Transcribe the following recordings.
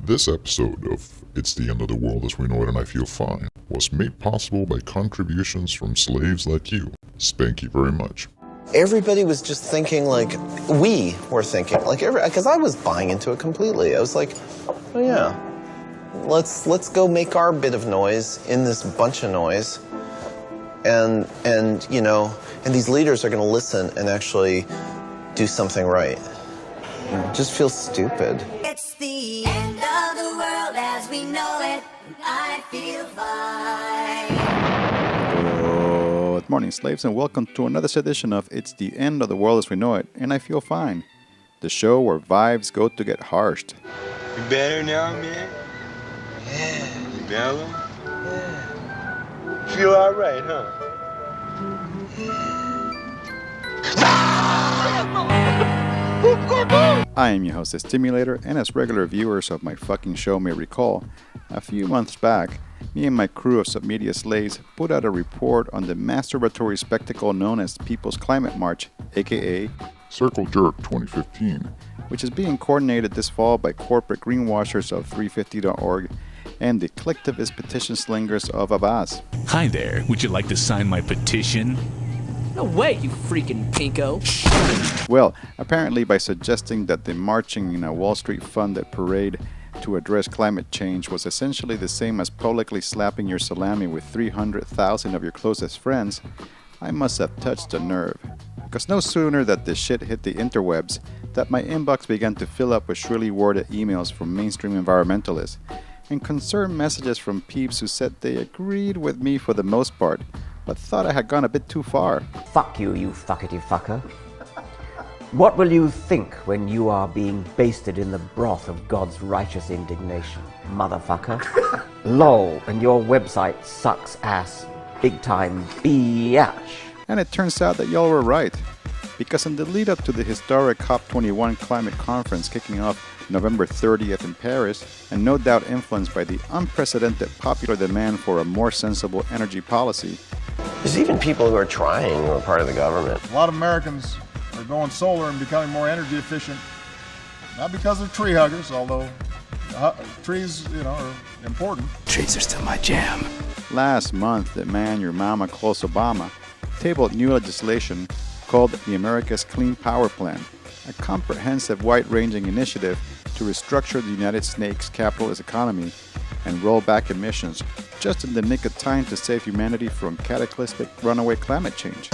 This episode of It's the End of the World as We Know It and I Feel Fine was made possible by contributions from slaves like you. Thank you very much. Everybody was just thinking like we were thinking, like because I was buying into it completely. I was like, oh yeah, let's go make our bit of noise in this bunch of noise, and you know, and these leaders are going to listen and actually do something right. It just feels stupid. It's the end of the world as we know it. I feel fine. Good morning, slaves, and welcome to another edition of It's the End of the World as We Know It, and I Feel Fine, the show where vibes go to get harshed. You better now, man? Yeah. You better? Yeah. Feel alright, huh? I am your host, the Stimulator, and as regular viewers of my fucking show may recall, a few months back, me and my crew of Submedia slaves put out a report on the masturbatory spectacle known as People's Climate March, aka Circle Jerk 2015, which is being coordinated this fall by corporate greenwashers of 350.org and the collectivist petition slingers of Avaz. Hi there, would you like to sign my petition? No way, you freaking pinko. Well, apparently by suggesting that the marching in a Wall Street funded parade to address climate change was essentially the same as publicly slapping your salami with 300,000 of your closest friends, I must have touched a nerve. Because no sooner that this shit hit the interwebs, that my inbox began to fill up with shrilly worded emails from mainstream environmentalists, and concerned messages from peeps who said they agreed with me for the most part, but thought I had gone a bit too far. Fuck you, you fuckety fucker. What will you think when you are being basted in the broth of God's righteous indignation, motherfucker? Lol, and your website sucks ass big time biatch. And it turns out that y'all were right, because in the lead up to the historic COP21 climate conference kicking off November 30th in Paris, and no doubt influenced by the unprecedented popular demand for a more sensible energy policy, There's even people who are trying who are part of the government. A lot of Americans are going solar and becoming more energy efficient, not because they're tree huggers, although trees, are important. Trees are still my jam. last month the man your mama calls Obama tabled new legislation called the America's Clean Power Plan, a comprehensive wide-ranging initiative to restructure the United States capitalist economy and roll back emissions just in the nick of time to save humanity from cataclysmic runaway climate change.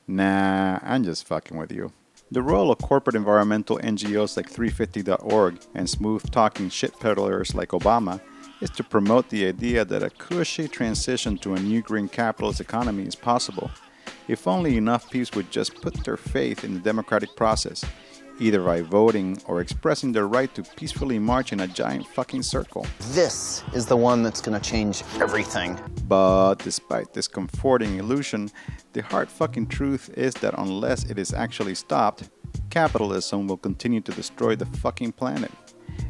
Nah, I'm just fucking with you. The role of corporate environmental NGOs like 350.org and smooth-talking shit peddlers like Obama is to promote the idea that a cushy transition to a new green capitalist economy is possible, if only enough peeps would just put their faith in the democratic process, either by voting or expressing their right to peacefully march in a giant fucking circle. This is the one that's going to change everything. But despite this comforting illusion, the hard fucking truth is that unless it is actually stopped, capitalism will continue to destroy the fucking planet.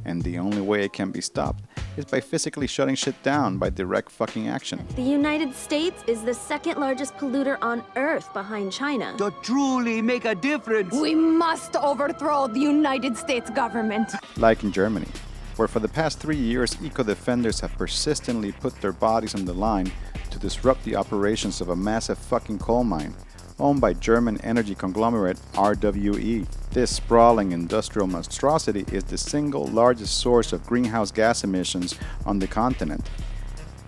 And the only way it can be stopped is by physically shutting shit down by direct fucking action. The United States is the second largest polluter on Earth behind China. To truly make a difference, We must overthrow the United States government. Like in Germany, where for the past 3 years eco-defenders have persistently put their bodies on the line to disrupt the operations of a massive fucking coal mine owned by German energy conglomerate RWE. This sprawling industrial monstrosity is the single largest source of greenhouse gas emissions on the continent.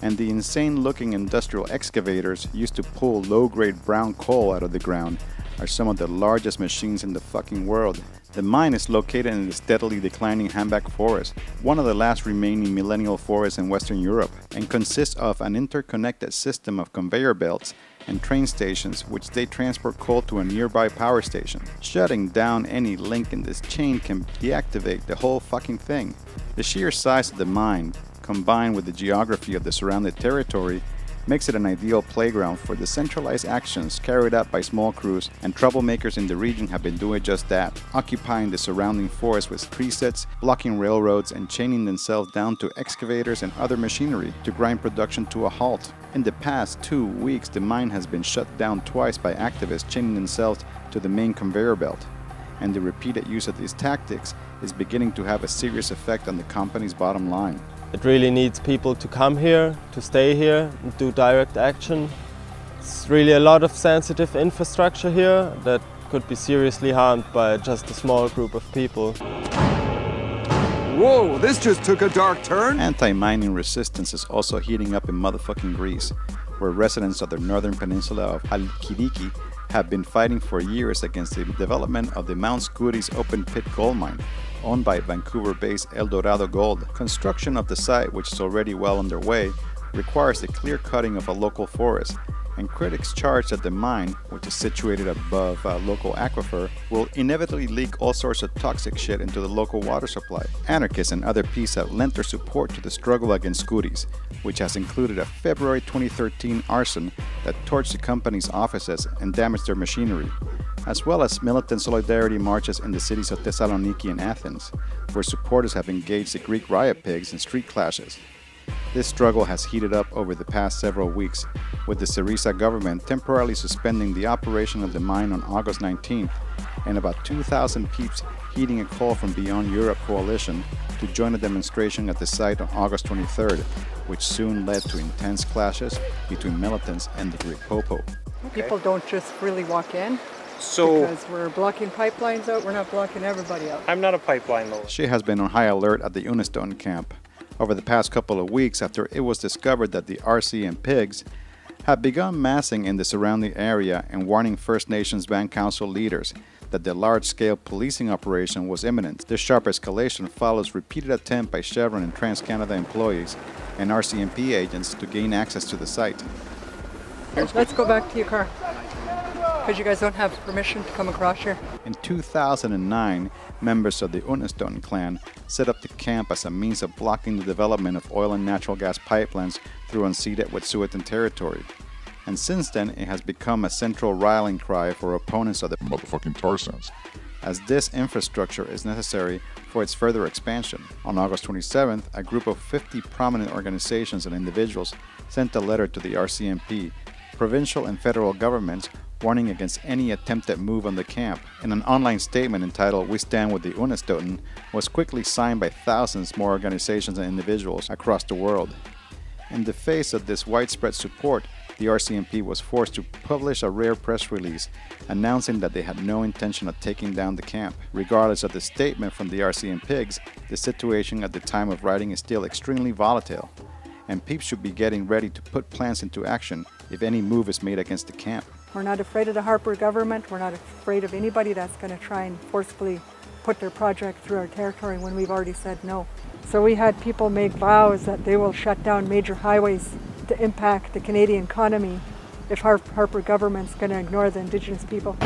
And the insane-looking industrial excavators used to pull low-grade brown coal out of the ground are some of the largest machines in the fucking world. The mine is located in the steadily declining Hambach Forest, one of the last remaining millennial forests in Western Europe, and consists of an interconnected system of conveyor belts and train stations which they transport coal to a nearby power station. Shutting down any link in this chain can deactivate the whole fucking thing. The sheer size of the mine, combined with the geography of the surrounding territory, makes it an ideal playground for the centralized actions carried out by small crews, and troublemakers in the region have been doing just that, occupying the surrounding forest with tree sets, blocking railroads, and chaining themselves down to excavators and other machinery to grind production to a halt. In the past 2 weeks, the mine has been shut down twice by activists chaining themselves to the main conveyor belt. and the repeated use of these tactics is beginning to have a serious effect on the company's bottom line. It really needs people to come here, to stay here, and do direct action. It's really a lot of sensitive infrastructure here that could be seriously harmed by just a small group of people. Whoa, this just took a dark turn. Anti-mining resistance is also heating up in motherfucking Greece, where residents of the northern peninsula of Halkidiki have been fighting for years against the development of the Mount Skouries open pit gold mine, owned by Vancouver-based Eldorado Gold. Construction of the site, which is already well underway, requires the clear cutting of a local forest, and critics charge that the mine, which is situated above a local aquifer, will inevitably leak all sorts of toxic shit into the local water supply. Anarchists and other peace have lent their support to the struggle against Skouries, which has included a February 2013 arson that torched the company's offices and damaged their machinery, as well as militant solidarity marches in the cities of Thessaloniki and Athens, where supporters have engaged the Greek riot pigs in street clashes. This struggle has heated up over the past several weeks, with the Syriza government temporarily suspending the operation of the mine on August 19th, and about 2,000 peeps heeding a call from Beyond Europe Coalition to join a demonstration at the site on August 23rd, which soon led to intense clashes between militants and the Greek popo. People don't just really walk in. So, because we're blocking pipelines out, we're not blocking everybody out. I'm not a pipeline though. She has been on high alert at the Uniston camp over the past couple of weeks after it was discovered that the RC and pigs had begun massing in the surrounding area and warning First Nations Band Council leaders that the large-scale policing operation was imminent. This sharp escalation follows repeated attempts by Chevron and TransCanada employees and RCMP agents to gain access to the site. Let's go back to your car, because you guys don't have permission to come across here. In 2009, members of the Uniston clan set up the camp as a means of blocking the development of oil and natural gas pipelines through unceded Wet'suwet'en territory. And since then, it has become a central rallying cry for opponents of the motherfucking tar sands, as this infrastructure is necessary for its further expansion. On August 27th, a group of 50 prominent organizations and individuals sent a letter to the RCMP, provincial and federal governments, warning against any attempted move on the camp. And an online statement entitled "We Stand with the Unistoten" was quickly signed by thousands more organizations and individuals across the world. In the face of this widespread support, the RCMP was forced to publish a rare press release announcing that they had no intention of taking down the camp. Regardless of the statement from the RCMPigs, the situation at the time of writing is still extremely volatile, and peeps should be getting ready to put plans into action if any move is made against the camp. We're not afraid of the Harper government. We're not afraid of anybody that's going to try and forcefully put their project through our territory when we've already said no. So we had people make vows that they will shut down major highways to impact the Canadian economy if Harper government's going to ignore the Indigenous people.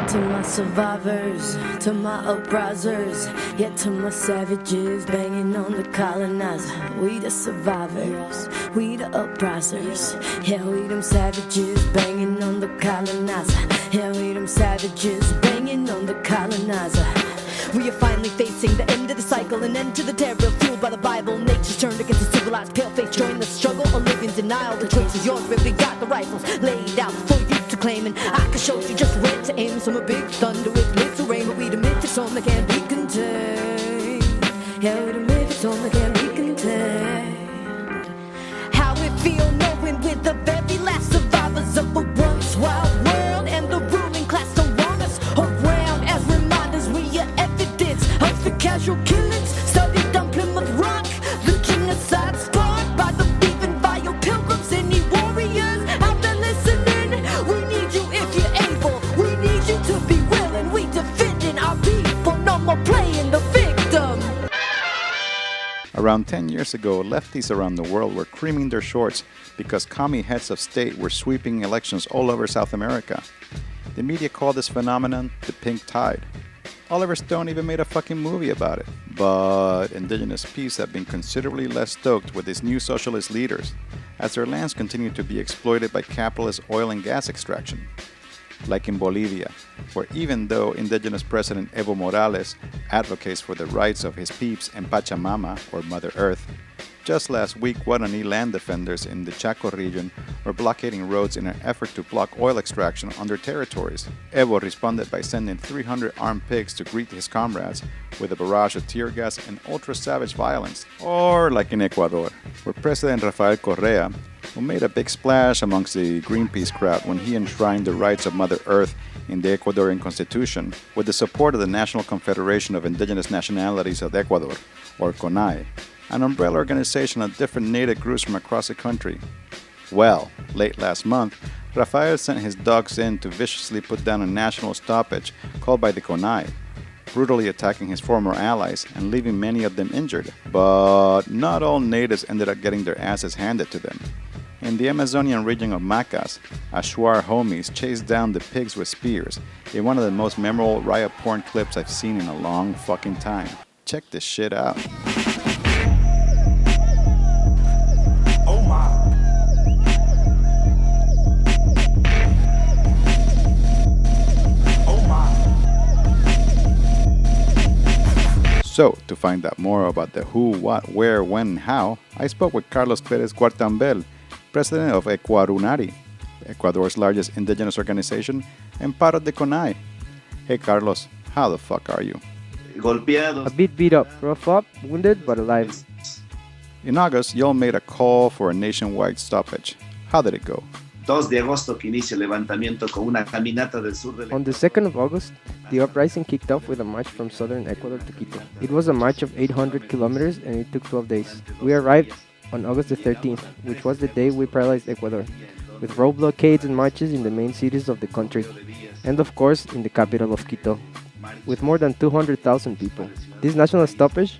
To my survivors, to my uprisers, yeah, to my savages banging on the colonizer. We the survivors, we the uprisers, yeah, we them savages banging on the colonizer. Yeah, we them savages banging on the colonizer. We are finally facing the end of the cycle, an end to the terror fueled by the Bible. Nature's turned against the civilized paleface. Join the struggle or live in denial. The choice is yours, baby. We got the rifles laid out for you to claim, and I can show you just where to aim. Some a big thunder with little rain, but we the mythics on that can't be contained. Yeah, we the mythics on that can't be contained. How it feel knowing we're the very last survivors of a once wild world, and the ruling class don't want us around as reminders. We are evidence of the casual killings studied on Plymouth Rock. The genocide sparked by the thieving vile pilgrims. Any warriors out there listening, we need you if you're able. We need you to be willing. We defending our people, no more playing the victim. Around 10 years ago, lefties around the world were creaming their shorts because commie heads of state were sweeping elections all over South America. The media called this phenomenon the pink tide. Oliver Stone even made a fucking movie about it. But indigenous peeps have been considerably less stoked with these new socialist leaders, as their lands continue to be exploited by capitalist oil and gas extraction. Like in Bolivia, where even though indigenous President Evo Morales advocates for the rights of his peeps and Pachamama, or Mother Earth, Just last week, Guarani land defenders in the Chaco region were blockading roads in an effort to block oil extraction on their territories. Evo responded by sending 300 armed pigs to greet his comrades with a barrage of tear gas and ultra-savage violence. Or like in Ecuador, where President Rafael Correa, who made a big splash amongst the Greenpeace crowd when he enshrined the rights of Mother Earth in the Ecuadorian Constitution with the support of the National Confederation of Indigenous Nationalities of Ecuador, or CONAE, an umbrella organization of different native groups from across the country. Well, late last month, Rafael sent his dogs in to viciously put down a national stoppage called by the CONAE, brutally attacking his former allies and leaving many of them injured. But not all natives ended up getting their asses handed to them. In the Amazonian region of Macas, Ashuar homies chased down the pigs with spears in one of the most memorable riot porn clips I've seen in a long fucking time. Check this shit out. Oh my. Oh my. So, to find out more about the who, what, where, when, and how, I spoke with Carlos Perez Cuartambel, president of Ecuarunari, Ecuador's largest indigenous organization, and part of the CONAE. Hey Carlos, how the fuck are you? A bit beat up, rough up, wounded, but alive. In August, y'all made a call for a nationwide stoppage. How did it go? 2 de agosto que inicia el levantamiento con una caminata del sur del... On the 2nd of August, the uprising kicked off with a march from southern Ecuador to Quito. It was a march of 800 kilometers and it took 12 days. We arrived on August the 13th, which was the day we paralyzed Ecuador, with road blockades and marches in the main cities of the country, and of course in the capital of Quito, with more than 200,000 people. This national stoppage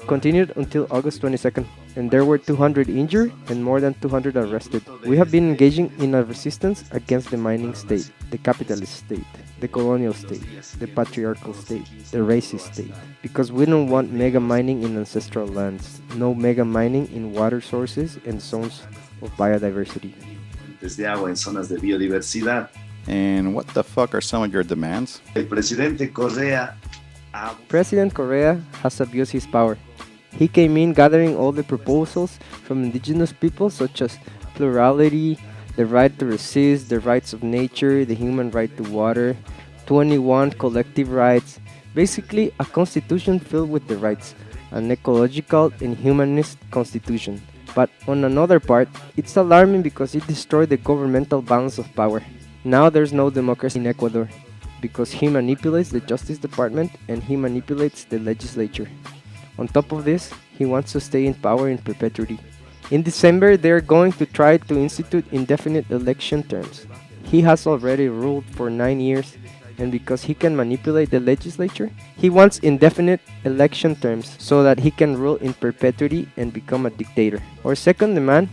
continued until August 22nd, and there were 200 injured and more than 200 arrested. We have been engaging in a resistance against the mining state, the capitalist state, the colonial state, the patriarchal state, the racist state, because we don't want mega mining in ancestral lands, no mega mining in water sources and zones of biodiversity. Desde agua en zonas de biodiversidad. And what the fuck are some of your demands? El presidente Correa President Correa has abused his power. He came in gathering all the proposals from indigenous peoples such as plurality, the right to resist, the rights of nature, the human right to water, 21 collective rights, basically a constitution filled with the rights, an ecological and humanist constitution. But on another part, it's alarming because it destroyed the governmental balance of power. Now there's no democracy in Ecuador, because he manipulates the Justice Department and he manipulates the legislature. On top of this, he wants to stay in power in perpetuity. In December, they are going to try to institute indefinite election terms. He has already ruled for 9 years, and because he can manipulate the legislature, he wants indefinite election terms so that he can rule in perpetuity and become a dictator. Our second demand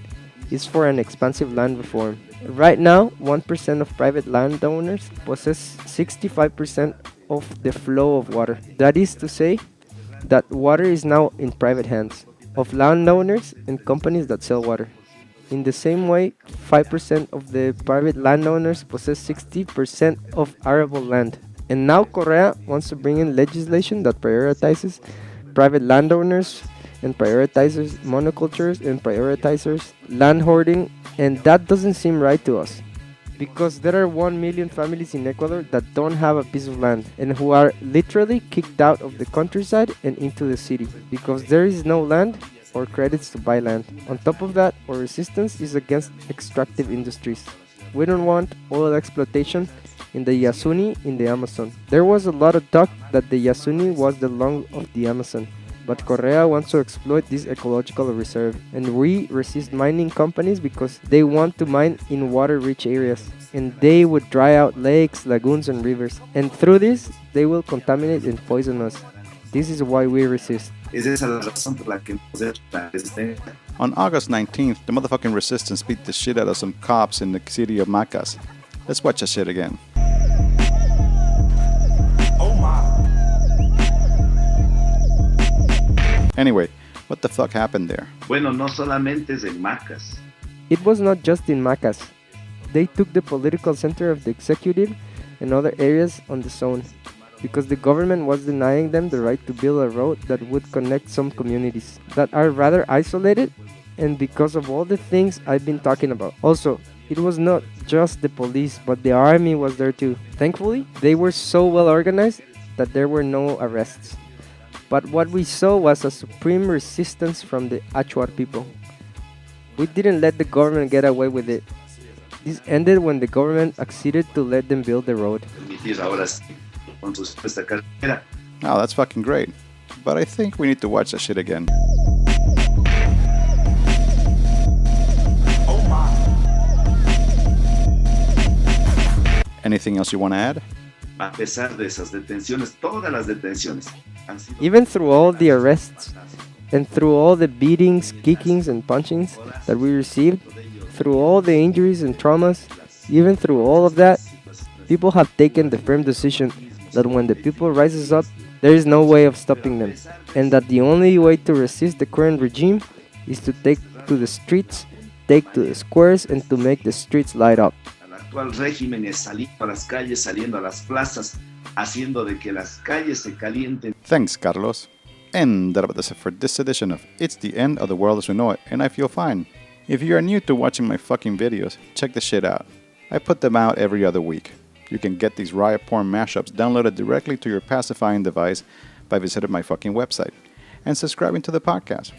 is for an expansive land reform. Right now, 1% of private landowners possess 65% of the flow of water. That is to say, that water is now in private hands of landowners and companies that sell water. In the same way, 5% of the private landowners possess 60% of arable land. And now Correa wants to bring in legislation that prioritizes private landowners and prioritizes monocultures and prioritizes land hoarding, and that doesn't seem right to us. Because there are 1 million families in Ecuador that don't have a piece of land and who are literally kicked out of the countryside and into the city because there is no land or credits to buy land. On top of that, our resistance is against extractive industries. We don't want oil exploitation in the Yasuni in the Amazon. There was a lot of talk that the Yasuni was the lung of the Amazon, but Correa wants to exploit this ecological reserve, and we resist mining companies because they want to mine in water-rich areas, and they would dry out lakes, lagoons, and rivers, and through this, they will contaminate and poison us. This is why we resist. On August 19th, the motherfucking resistance beat the shit out of some cops in the city of Macas. Let's watch that shit again. Oh my. Anyway, what the fuck happened there? Bueno, no solamente es en Macas. It was not just in Macas. They took the political center of the executive and other areas on the zone. because the government was denying them the right to build a road that would connect some communities that are rather isolated, and because of all the things I've been talking about. Also, it was not just the police, but the army was there too. Thankfully, they were so well organized that there were no arrests. But what we saw was a supreme resistance from the Achuar people. We didn't let the government get away with it. This ended when the government acceded to let them build the road. Oh, that's fucking great. But I think we need to watch that shit again. Oh my. Anything else you want to add? A pesar de esas detenciones, todas las detenciones han sido... Even through all the arrests, and through all the beatings, kickings, and punchings that we received, through all the injuries and traumas, even through all of that, people have taken the firm decision that when the people rises up, there is no way of stopping them, and that the only way to resist the current regime is to take to the streets, take to the squares, and to make the streets light up. El actual régimen es saliendo a las calles, saliendo a las plazas, haciendo de que las calles se calienten. Thanks, Carlos. And that about it for this edition of It's the End of the World as We Know It, and I feel fine. If you are new to watching my fucking videos, check the shit out. I put them out every other week. You can get these riot porn mashups downloaded directly to your pacifying device by visiting my fucking website and subscribing to the podcast.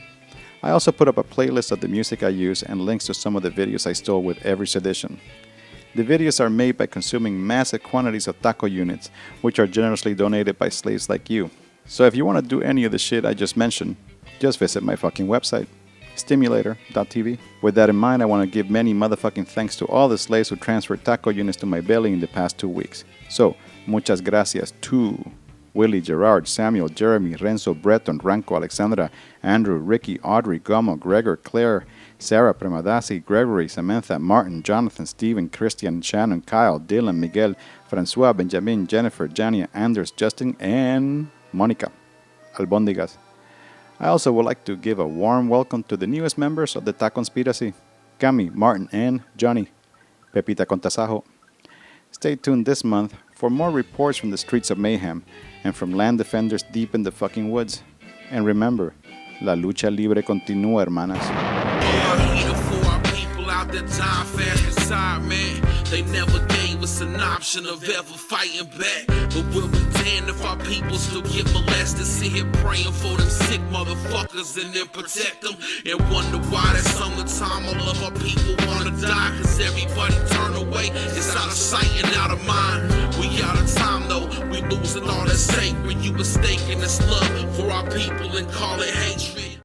I also put up a playlist of the music I use and links to some of the videos I stole with every edition. The videos are made by consuming massive quantities of taco units, which are generously donated by slaves like you. So if you want to do any of the shit I just mentioned, just visit my fucking website, stimulator.tv. With that in mind, I want to give many motherfucking thanks to all the slaves who transferred taco units to my belly in the past 2 weeks. So, muchas gracias to Willie, Gerard, Samuel, Jeremy, Renzo, Breton, Ranko, Alexandra, Andrew, Ricky, Audrey, Gomo, Gregor, Claire, Sarah, Premadasi, Gregory, Samantha, Martin, Jonathan, Steven, Christian, Shannon, Kyle, Dylan, Miguel, Francois, Benjamin, Jennifer, Jania, Anders, Justin, and Monica Albondigas. I also would like to give a warm welcome to the newest members of the Taconspiracy, Cami, Martin, and Johnny, Pepita Contasajo. Stay tuned this month for more reports from the streets of mayhem and from land defenders deep in the fucking woods. And remember, la lucha libre continúa, hermanas. They never gave us an option of ever fighting back. But we'll be damned if our people still get molested. Sit here praying for them sick motherfuckers and then protect them. And wonder why that summertime all of our people wanna die. Cause everybody turn away. It's out of sight and out of mind. We out of time though. We losing all that sacred. You mistaken this love for our people and call it hatred.